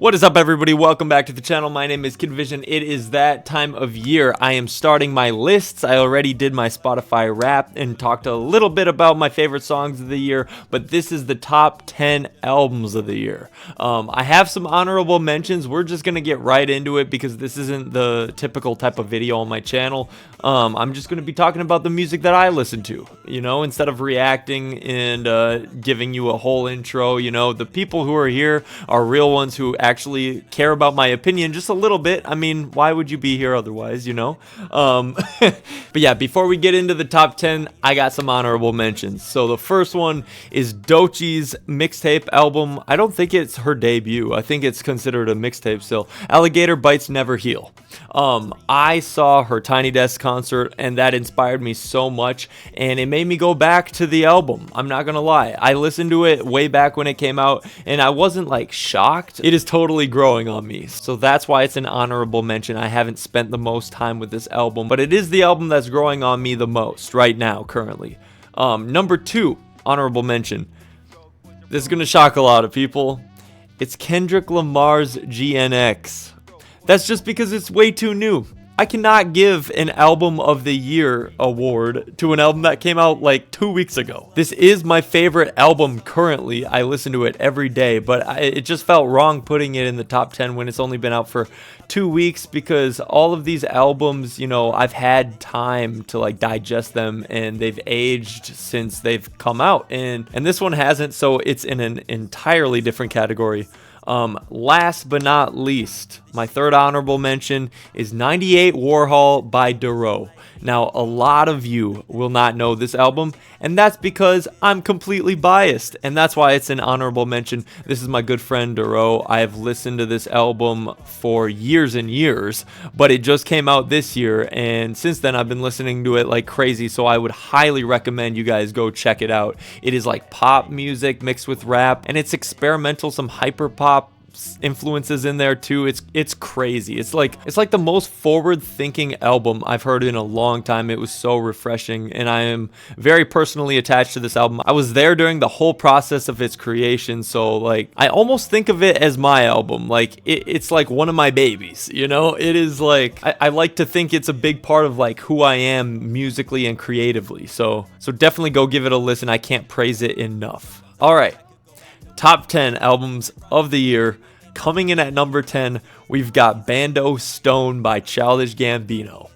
What is up, everybody? Welcome back to the channel. My name is Kid Vision. It is that time of year. I am starting my lists. I already did my Spotify wrap and talked a little bit about my favorite songs of the year, but this is the top 10 albums of the year. I have some honorable mentions. We're just going to get right into it because this isn't the typical type of video on my channel. I'm just going to be talking about the music that I listen to, instead of reacting and giving you a whole intro. The people who are here are real ones who actually care about my opinion just a little bit. I mean, why would you be here otherwise, But yeah, before we get into the top 10, I got some honorable mentions. So the first one is Doechie's mixtape album. I don't think it's her debut. I think it's considered a mixtape still. Alligator Bites Never Heal. I saw her Tiny Desk concert and that inspired me so much, and it made me go back to the album. I'm not gonna lie. I listened to it way back when it came out and I wasn't like shocked. It is totally growing on me. So that's why it's an honorable mention. I haven't spent the most time with this album, but it is the album that's growing on me the most right now, currently. Number 2, honorable mention. This is gonna shock a lot of people. It's Kendrick Lamar's GNX. That's just because it's way too new. I cannot give an album of the year award to an album that came out like 2 weeks ago. This is my favorite album currently. I listen to it every day, but it just felt wrong putting it in the top 10 when it's only been out for 2 weeks, because all of these albums, I've had time to like digest them and they've aged since they've come out, and this one hasn't, so it's in an entirely different category. Last but not least, my third honorable mention is 98 Warhol by Dero. Now, a lot of you will not know this album, and that's because I'm completely biased, and that's why it's an honorable mention. This is my good friend Dero. I have listened to this album for years and years, but it just came out this year, and since then I've been listening to it like crazy, so I would highly recommend you guys go check it out. It is like pop music mixed with rap, and it's experimental, some hyper pop influences in there too. It's crazy. It's like the most forward-thinking album I've heard in a long time. It was so refreshing, and I am very personally attached to this album. I was there during the whole process of its creation, so like I almost think of it as my album. Like it's like one of my babies, It is like I like to think it's a big part of like who I am musically and creatively. So definitely go give it a listen. I can't praise it enough. All right. Top 10 albums of the year. Coming in at number 10, we've got Bando Stone by Childish Gambino.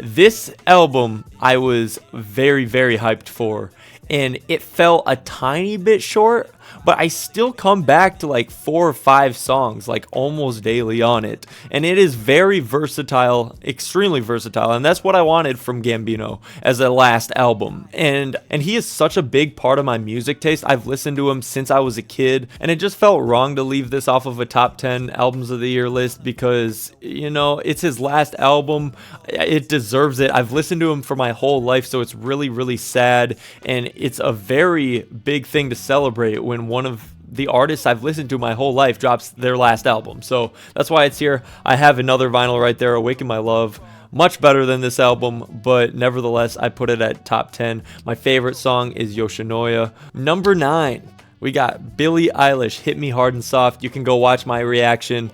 This album I was very, very hyped for, and it fell a tiny bit short, but I still come back to like 4 or 5 songs like almost daily on it, and it is very versatile, extremely versatile, and that's what I wanted from Gambino as a last album. And he is such a big part of my music taste. I've listened to him since I was a kid, and it just felt wrong to leave this off of a top 10 albums of the year list because it's his last album. It deserves it. I've listened to him for my whole life, so it's really, really sad, and it's a very big thing to celebrate when one of the artists I've listened to my whole life drops their last album. So that's why it's here. I have another vinyl right there, Awaken My Love. Much better than this album, but nevertheless, I put it at top 10. My favorite song is Yoshinoya. Number 9. We got Billie Eilish, Hit Me Hard and Soft. You can go watch my reaction.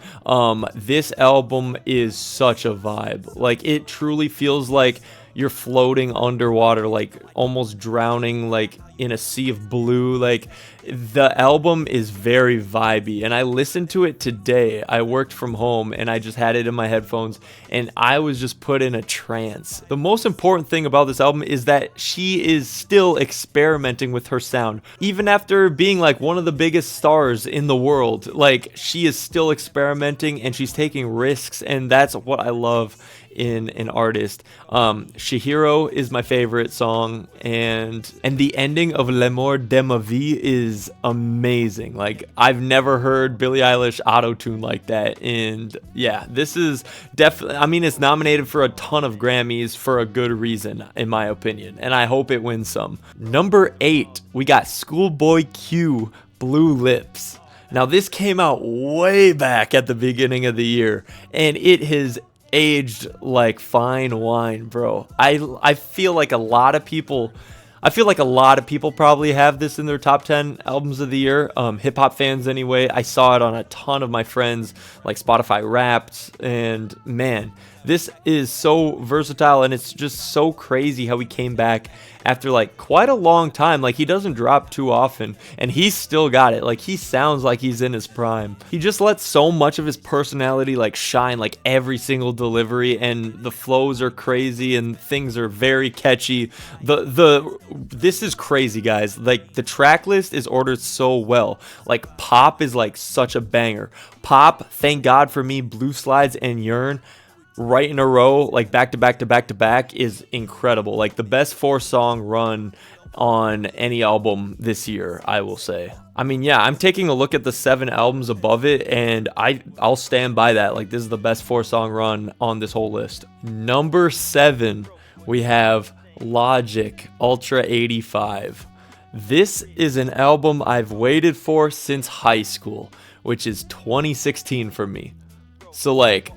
This album is such a vibe. Like, it truly feels like you're floating underwater, like almost drowning, like in a sea of blue. Like, the album is very vibey, and I listened to it today. I worked from home and I just had it in my headphones and I was just put in a trance. The most important thing about this album is that she is still experimenting with her sound. Even after being like one of the biggest stars in the world, like, she is still experimenting and she's taking risks, and that's what I love in an artist. Chihiro is my favorite song, and the ending of L'amour de ma vie is amazing. Like, I've never heard Billie Eilish auto-tune like that, and yeah, this is definitely, I mean, it's nominated for a ton of Grammys for a good reason, in my opinion, and I hope it wins some. Number 8, we got Schoolboy Q, Blue Lips. Now, this came out way back at the beginning of the year, and it has aged like fine wine, bro. I feel like a lot of people I feel like a lot of people probably have this in their top 10 albums of the year. Hip hop fans, anyway. I saw it on a ton of my friends, like Spotify Wrapped, and man, this is so versatile, and it's just so crazy how he came back after like quite a long time. Like, he doesn't drop too often, and he's still got it. Like, he sounds like he's in his prime. He just lets so much of his personality like shine, like every single delivery, and the flows are crazy and things are very catchy. This is crazy, guys. Like, the track list is ordered so well. Like, Pop is like such a banger. Pop, Thank God for Me, Blue Slides, and Yearn, right in a row, like back to back to back to back, is incredible. Like, the best 4-song run on any album this year, I will say. I mean, yeah, I'm taking a look at the 7 albums above it, and I'll stand by that. Like, this is the best 4-song run on this whole list. Number 7, we have Logic, Ultra 85. This is an album I've waited for since high school, which is 2016 for me. So, like,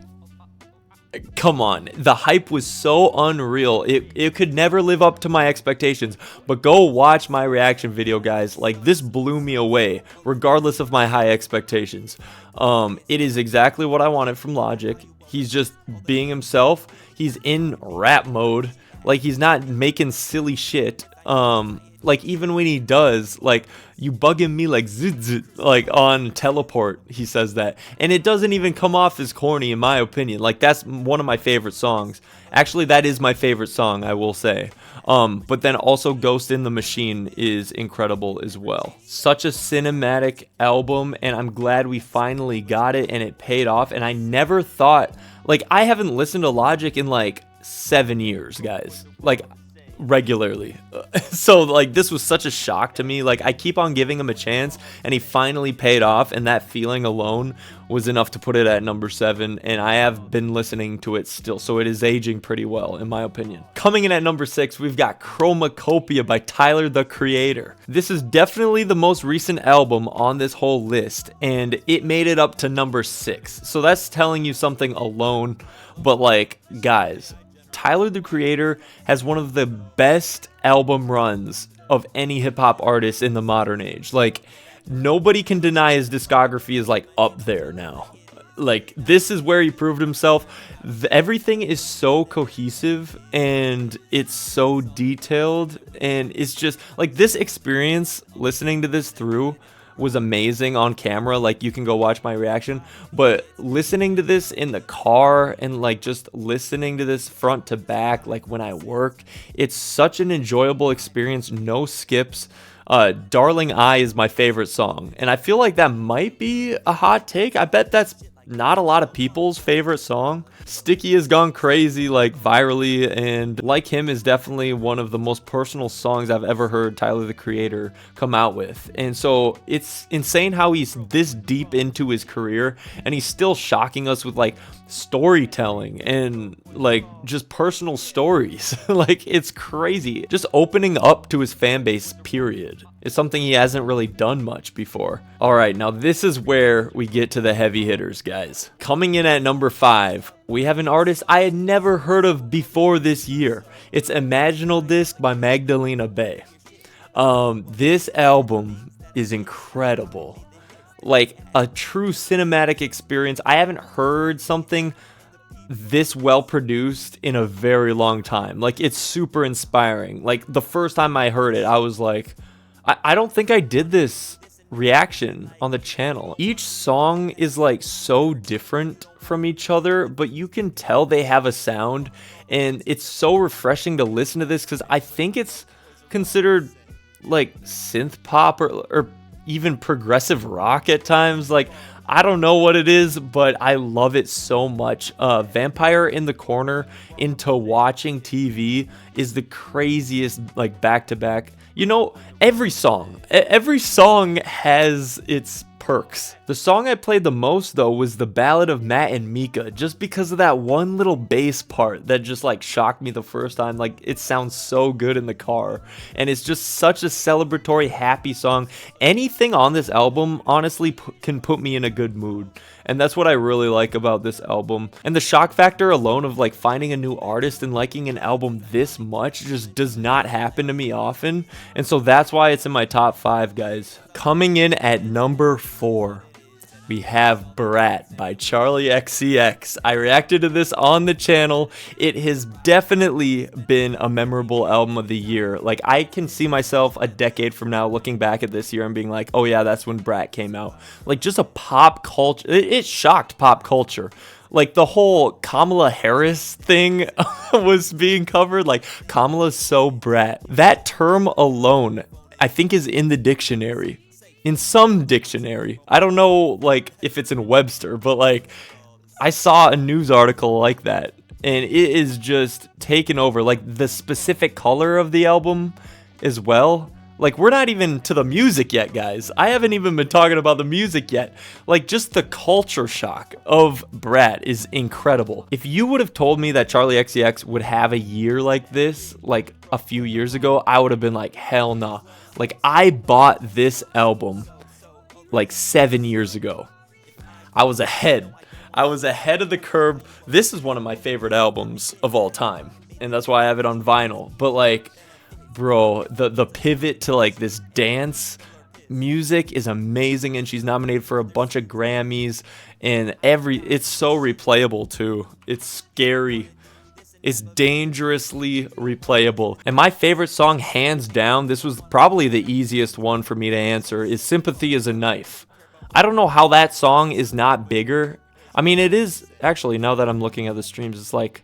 come on, the hype was so unreal. It could never live up to my expectations, but go watch my reaction video, guys. Like, this blew me away regardless of my high expectations. It is exactly what I wanted from Logic. He's just being himself. He's in rap mode. Like, he's not making silly shit. Like, even when he does, like, you bugging me like zzz, like on Teleport, he says that, and it doesn't even come off as corny, in my opinion. Like, that's one of my favorite songs. Actually, that is my favorite song, I will say. But then also Ghost in the Machine is incredible as well. Such a cinematic album, and I'm glad we finally got it, and it paid off. And I never thought, like, I haven't listened to Logic in like 7 years, guys. Like, regularly. So, like, this was such a shock to me. Like, I keep on giving him a chance, and he finally paid off, and that feeling alone was enough to put it at number 7, and I have been listening to it still, so it is aging pretty well, in my opinion. Coming in at number 6, we've got Chromacopia by Tyler, the Creator. This is definitely the most recent album on this whole list, and it made it up to number 6, so that's telling you something alone. But, like, guys, Tyler, the Creator has one of the best album runs of any hip-hop artist in the modern age. Like, nobody can deny his discography is, like, up there now. Like, this is where he proved himself. Everything is so cohesive, and it's so detailed, and it's just, like, this experience, listening to this through, was amazing on camera. Like, you can go watch my reaction, but listening to this in the car and like just listening to this front to back, like when I work, it's such an enjoyable experience. No skips. Darling I is my favorite song, and I feel like that might be a hot take. I bet that's not a lot of people's favorite song. Sticky has gone crazy, like, virally, and Like Him is definitely one of the most personal songs I've ever heard Tyler, the Creator, come out with. And so it's insane how he's this deep into his career, and he's still shocking us with, like, storytelling and, like, just personal stories. Like, it's crazy. Just opening up to his fan base, period. It's something he hasn't really done much before. All right, now this is where we get to the heavy hitters, guys. Coming in at number 5, we have an artist I had never heard of before this year. It's Imaginal Disc by Magdalena Bay. This album is incredible. Like, a true cinematic experience. I haven't heard something this well produced in a very long time. Like, it's super inspiring. Like, the first time I heard it, I was like, I don't think I did this reaction on the channel. Each song is like so different from each other, but you can tell they have a sound, and it's so refreshing to listen to this because I think it's considered like synth pop or even progressive rock at times. Like, I don't know what it is, but I love it so much. Vampire in the Corner into Watching TV is the craziest, like, back-to-back. You know, every song has its perks. The song I played the most, though, was The Ballad of Matt and Mika, just because of that one little bass part that just, like, shocked me the first time. Like, it sounds so good in the car, and it's just such a celebratory, happy song. Anything on this album, honestly, can put me in a good mood. And that's what I really like about this album. And the shock factor alone of like finding a new artist and liking an album this much just does not happen to me often. And so that's why it's in my top 5, guys. Coming in at number 4, we have Brat by Charli XCX. I reacted to this on the channel. It has definitely been a memorable album of the year. Like, I can see myself a decade from now looking back at this year and being like, oh yeah, that's when Brat came out. Like, just a pop culture, it shocked pop culture. Like, the whole Kamala Harris thing was being covered. Like, Kamala's so Brat. That term alone, I think, is in the dictionary. In some dictionary. I don't know, like, if it's in Webster, but, like, I saw a news article like that, and it is just taken over. Like, the specific color of the album as well. Like, we're not even to the music yet, guys. I haven't even been talking about the music yet. Like, just the culture shock of Brat is incredible. If you would have told me that Charli XCX would have a year like this, like, a few years ago, I would have been like, hell nah. Like, I bought this album like 7 years ago. I was ahead. I was ahead of the curve. This is one of my favorite albums of all time, and that's why I have it on vinyl. But, like, bro, the pivot to, like, this dance music is amazing, and she's nominated for a bunch of Grammys, and it's so replayable too. It's scary. It's dangerously replayable. And my favorite song, hands down, this was probably the easiest one for me to answer, is Sympathy is a Knife. I don't know how that song is not bigger. I mean, it is, actually, now that I'm looking at the streams, it's like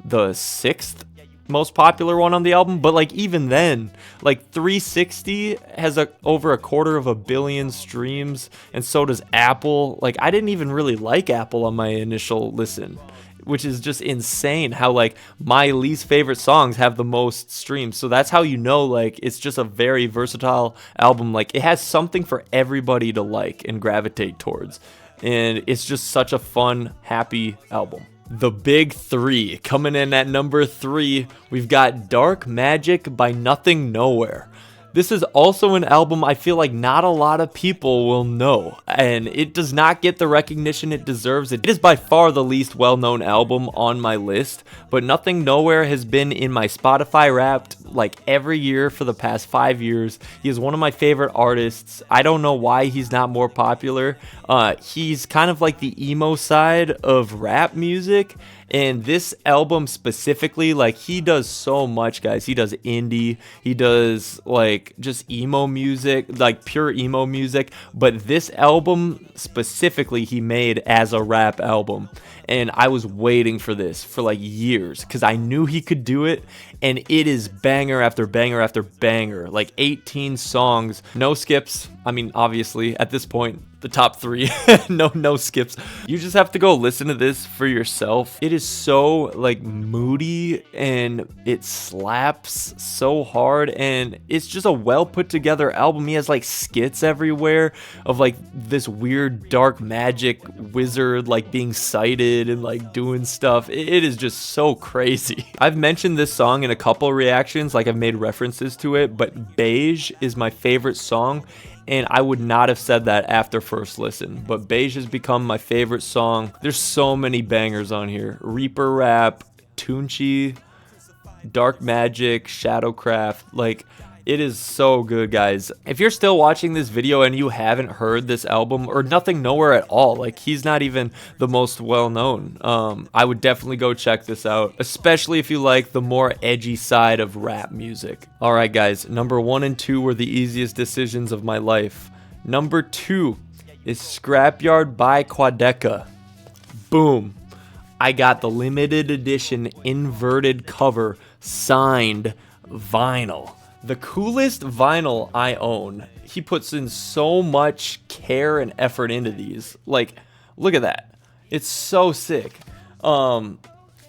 the 6th most popular one on the album. But, like, even then, like, 360 has over 250 million streams, and so does Apple. Like, I didn't even really like Apple on my initial listen, which is just insane how, like, my least favorite songs have the most streams. So that's how you know, like, it's just a very versatile album. Like, it has something for everybody to like and gravitate towards. And it's just such a fun, happy album. The big 3. Coming in at number 3, we've got Dark Magic by Nothing Nowhere. This is also an album I feel like not a lot of people will know, and it does not get the recognition it deserves. It is by far the least well-known album on my list, but Nothing Nowhere has been in my Spotify Wrapped like every year for the past 5 years. He is one of my favorite artists. I don't know why he's not more popular. He's kind of like the emo side of rap music. And this album specifically, like, he does so much, guys. He does indie, he does, like, just emo music, like pure emo music. But this album specifically he made as a rap album. And I was waiting for this for like years because I knew he could do it. And it is banger after banger after banger. Like 18 songs, no skips. I mean, obviously, at this point, the top 3, no skips. You just have to go listen to this for yourself. It is so, like, moody, and it slaps so hard, and it's just a well put together album. He has, like, skits everywhere of, like, this weird dark magic wizard, like, being sighted and, like, doing stuff. It is just so crazy. I've mentioned this song in a couple reactions, like, I've made references to it, but Beige is my favorite song. And I would not have said that after first listen, but Beige has become my favorite song. There's so many bangers on here. Reaper Rap, Tunchi, Dark Magic, Shadowcraft, like, it is so good, guys. If you're still watching this video and you haven't heard this album or Nothing Nowhere at all, like, he's not even the most well-known, I would definitely go check this out, especially if you like the more edgy side of rap music. All right, guys, number 1 and 2 were the easiest decisions of my life. Number 2 is Scrapyard by Quadeca. Boom. I got the limited edition inverted cover signed vinyl. The coolest vinyl I own. He puts in so much care and effort into these. Like, look at that. It's so sick. And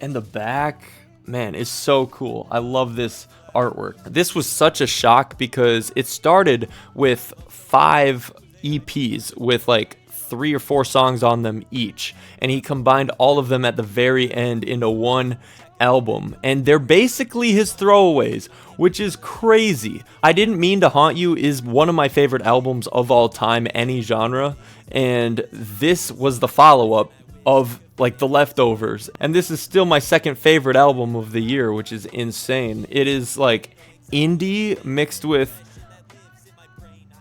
the back, man, is so cool. I love this artwork. This was such a shock because it started with 5 EPs with like 3 or 4 songs on them each, and he combined all of them at the very end into one album, and they're basically his throwaways, which is crazy. I Didn't Mean to Haunt You is one of my favorite albums of all time, any genre, and this was the follow-up of like The Leftovers, and this is still my second favorite album of the year, which is insane. It is like indie mixed with,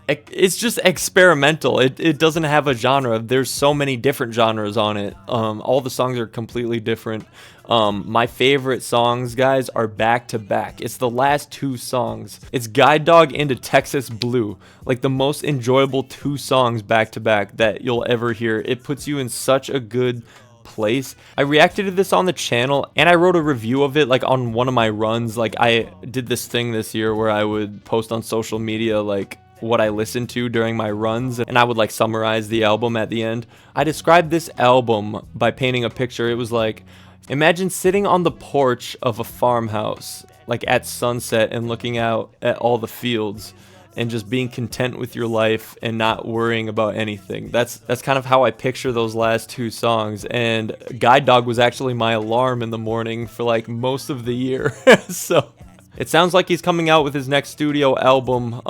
it's just experimental. It doesn't have a genre. There's so many different genres on it. All the songs are completely different. My favorite songs, guys, are back to back. It's the last 2 songs. It's Guide Dog into Texas Blue, like the most enjoyable 2 songs back to back that you'll ever hear. It puts you in such a good place. I reacted to this on the channel, and I wrote a review of it like on one of my runs. Like, I did this thing this year where I would post on social media like what I listened to during my runs, and I would like summarize the album at the end. I described this album by painting a picture. It was like, imagine sitting on the porch of a farmhouse like at sunset and looking out at all the fields and just being content with your life and not worrying about anything. That's kind of how I picture those last 2 songs. And Guide Dog was actually my alarm in the morning for like most of the year. So it sounds like he's coming out with his next studio album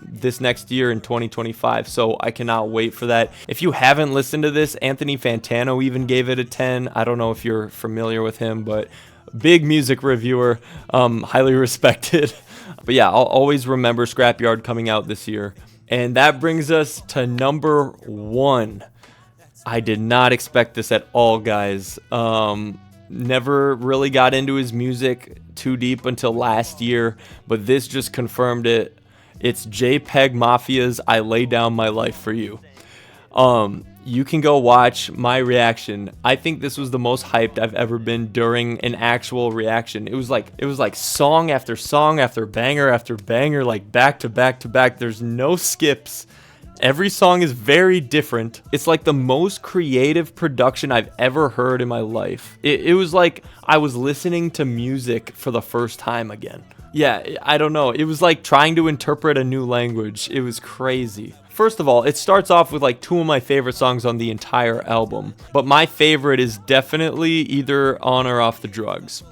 this next year in 2025, so I cannot wait for that. If you haven't listened to this, Anthony Fantano even gave it a 10. I don't know if you're familiar with him, but big music reviewer, highly respected. But yeah, I'll always remember Scrapyard coming out this year. And that brings us to number 1. I did not expect this at all, guys. Never really got into his music too deep until last year, but this just confirmed it. It's JPEG Mafia's I Lay Down My Life for You. You can go watch my reaction. I think this was the most hyped I've ever been during an actual reaction. It was like song after song after banger, like back to back to back. There's no skips. Every song is very different. It's like the most creative production I've ever heard in my life. It was like I was listening to music for the first time again. Yeah, I don't know. It was like trying to interpret a new language. It was crazy. First of all, it starts off with like 2 of my favorite songs on the entire album. But my favorite is definitely either On or Off the Drugs.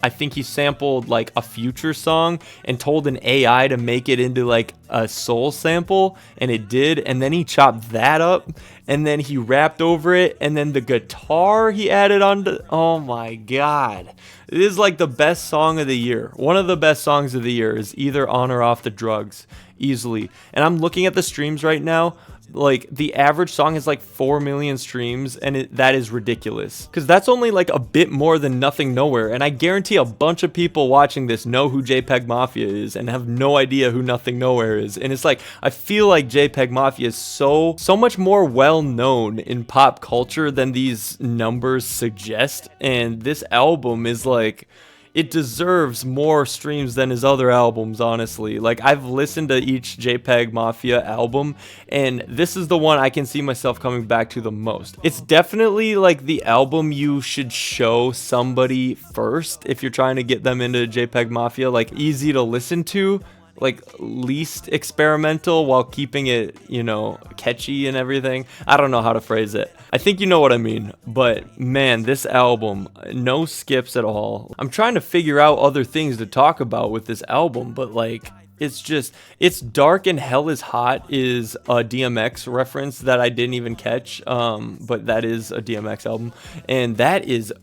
I think he sampled like a Future song and told an AI to make it into like a soul sample, and it did, and then he chopped that up, and then he rapped over it, and then the guitar he added on to, oh my god. It is like the best song of the year. One of the best songs of the year is either On or Off the Drugs, easily. And I'm looking at the streams right now. Like, the average song is like 4 million streams, and that is ridiculous, because that's only like a bit more than Nothing Nowhere, and I guarantee a bunch of people watching this know who JPEG Mafia is and have no idea who Nothing Nowhere is. And it's like, I feel like JPEG Mafia is so much more well known in pop culture than these numbers suggest, and this album is like, it deserves more streams than his other albums, honestly. Like, I've listened to each JPEG Mafia album, and this is the one I can see myself coming back to the most. It's definitely like the album you should show somebody first if you're trying to get them into JPEG Mafia. Like, easy to listen to, like least experimental while keeping it, you know, catchy and everything. I don't know how to phrase it. I think you know what I mean. But man, this album, no skips at all. I'm trying to figure out other things to talk about with this album, but like, it's Dark and Hell is Hot is a DMX reference that I didn't even catch, but that is a DMX album, and that is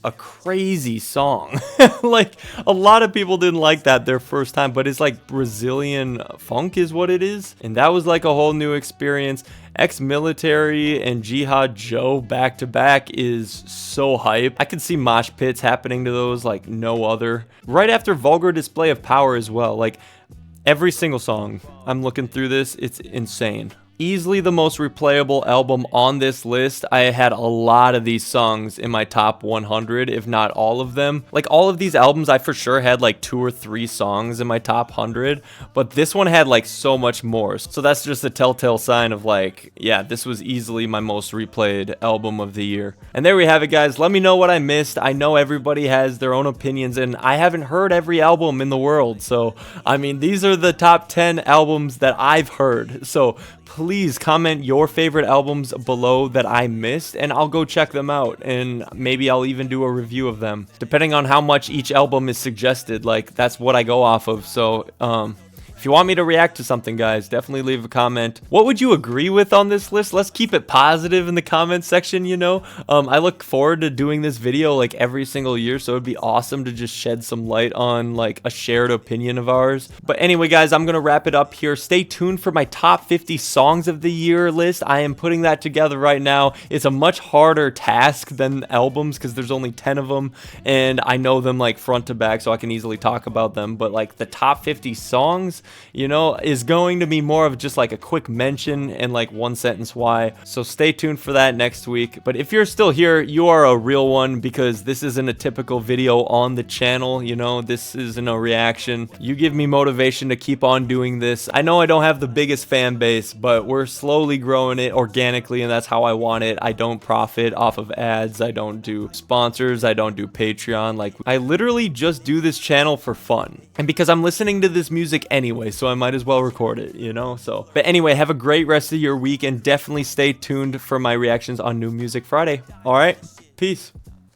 a crazy song. Like, a lot of people didn't like that their first time, but it's like Brazilian funk is what it is, and that was like a whole new experience. Ex-Military and Jihad Joe back to back is so hype. I could see mosh pits happening to those like no other. Right after Vulgar Display of Power as well. Like, every single song, I'm looking through this, it's insane. Easily the most replayable album on this list. I had a lot of these songs in my top 100, if not all of them. Like, all of these albums, I for sure had like 2 or 3 songs in my top 100, but this one had like so much more. So that's just a telltale sign of like, yeah, this was easily my most replayed album of the year. And there we have it, guys. Let me know what I missed. I know everybody has their own opinions, and I haven't heard every album in the world. So, I mean, these are the top 10 albums that I've heard. So please comment your favorite albums below that I missed, and I'll go check them out, and maybe I'll even do a review of them, depending on how much each album is suggested. Like, that's what I go off of. So, if you want me to react to something, guys, definitely leave a comment. What would you agree with on this list? Let's keep it positive in the comment section, you know? I look forward to doing this video like every single year, so it'd be awesome to just shed some light on like a shared opinion of ours. But anyway, guys, I'm gonna wrap it up here. Stay tuned for my top 50 songs of the year list. I am putting that together right now. It's a much harder task than albums because there's only 10 of them, and I know them like front to back, so I can easily talk about them. But like the top 50 songs, you know, is going to be more of just like a quick mention and like one sentence why. So stay tuned for that next week. But if you're still here, you are a real one, because this isn't a typical video on the channel. You know, this isn't a reaction. You give me motivation to keep on doing this. I know I don't have the biggest fan base, but we're slowly growing it organically, and that's how I want it. I don't profit off of ads. I don't do sponsors. I don't do Patreon. Like, I literally just do this channel for fun, and because I'm listening to this music anyway, so I might as well record it, you know? So, but anyway, have a great rest of your week, and definitely stay tuned for my reactions on New Music Friday. All right, peace.